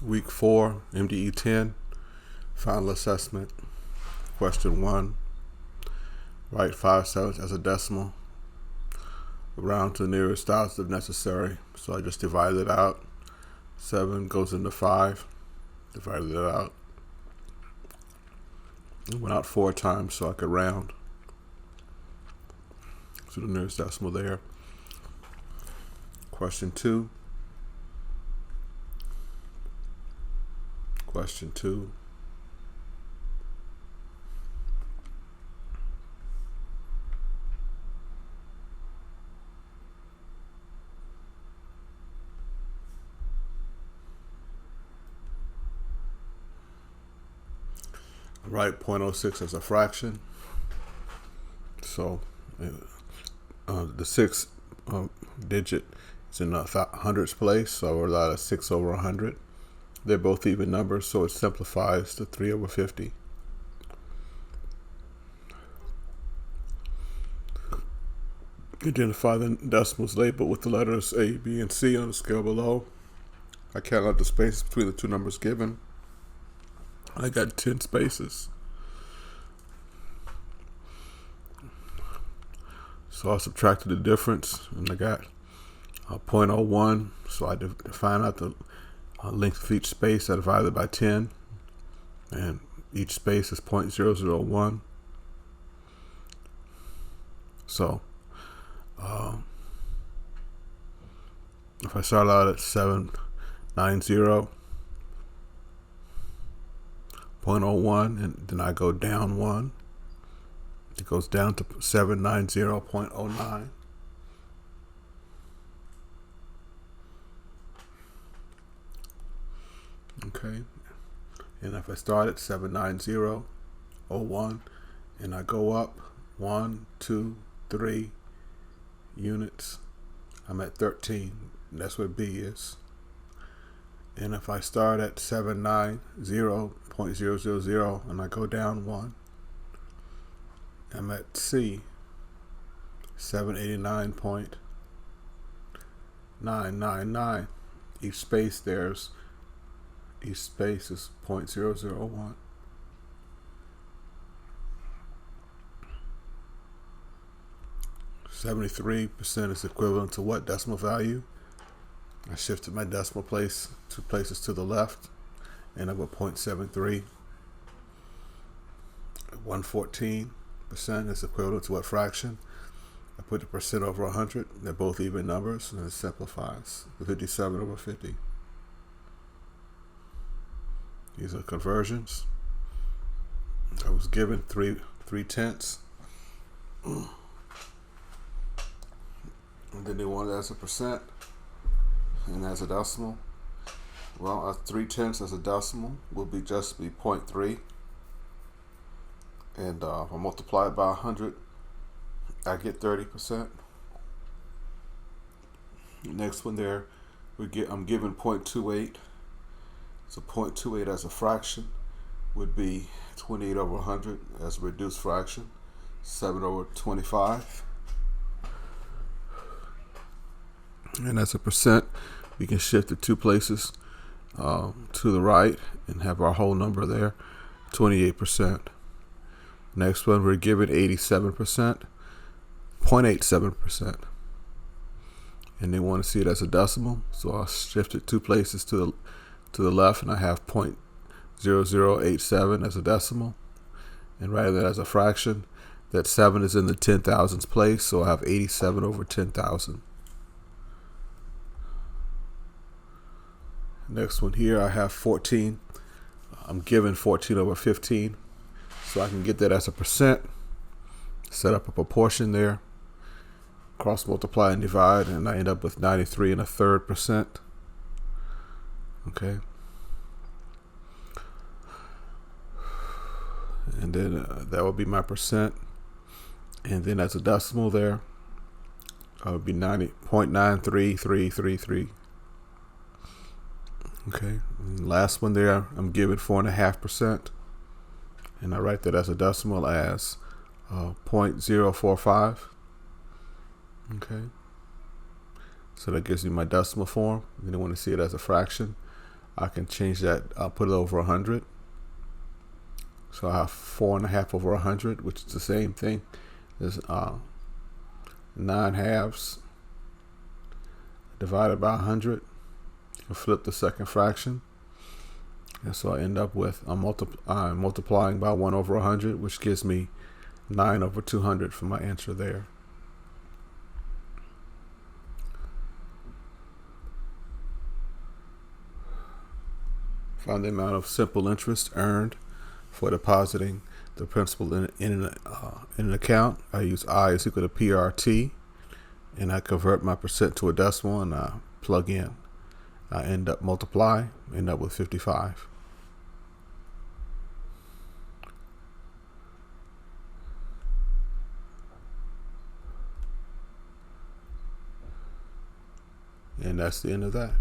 Week 4, MDE10, Final Assessment. Question 1, write 5/7 as a decimal. Round to the nearest thousand if necessary. So I just divided it out. 7 goes into 5. Divided it out. It went out 4 times so I could round to the nearest decimal there. Question 2. Question 2. Write 0.06 as a fraction. So the 6 digit is in the hundreds place, so we're allowed a 6 over 100. They're both even numbers, so it simplifies to 3 over 50. Identify the decimals labeled with the letters A, B, and C on the scale below. I count out the spaces between the two numbers given. I got 10 spaces. So I subtracted the difference, and I got 0.01. So I define out the length of each space. I divide it by 10, and each space is 0.001. So if I start out at 790.01, and then I go down 1, it goes down to 790.09. Okay, and if I start at 790.01 and I go up 1, 2, 3 units, I'm at 13. That's what B is. And if I start at 790.000 and I go down 1, I'm at C, 789.999. Each space is 0.001. %73 is equivalent to what decimal value? I shifted my decimal place 2 places to the left, and I'm at 0.73. 114% is equivalent to what fraction? I put the percent over 100. They're both even numbers, and it simplifies to 57 over 50. These are conversions. I was given 3/10. And then they wanted it as a percent and as a decimal. Well, 3/10 as a decimal will just be 0.3. And if I multiply it by 100, I get 30%. Next one there, I'm given 0.28. So 0.28 as a fraction would be 28 over 100 as a reduced fraction, 7 over 25. And as a percent, we can shift it 2 places to the right and have our whole number there, 28%. Next one, we're given 87%, 0.87%. And they want to see it as a decimal, so I'll shift it 2 places to the left, and I have 0.0087 as a decimal. And write that as a fraction. That 7 is in the 10,000s place, so I have 87 over 10,000. Next one here, I have 14. I'm given 14 over 15. So I can get that as a percent. Set up a proportion there. Cross multiply and divide, and I end up with 93 1/3%. Okay. And then that would be my percent. And then as a decimal there, it would be 90.93333. Okay. And last one there, I'm given 4.5%. And I write that as a decimal as 0.045. Okay. So that gives me my decimal form. And then I want to see it as a fraction. I can change that, put it over 100. So I have 4.5 over 100, which is the same thing as 9 halves divided by 100. You can flip the second fraction. And so I end up with multiplying by 1 over 100, which gives me 9 over 200 for my answer there. Find the amount of simple interest earned for depositing the principal in an account. I use I is equal to PRT, and I convert my percent to a decimal, and I plug in. I end up with 55. And that's the end of that.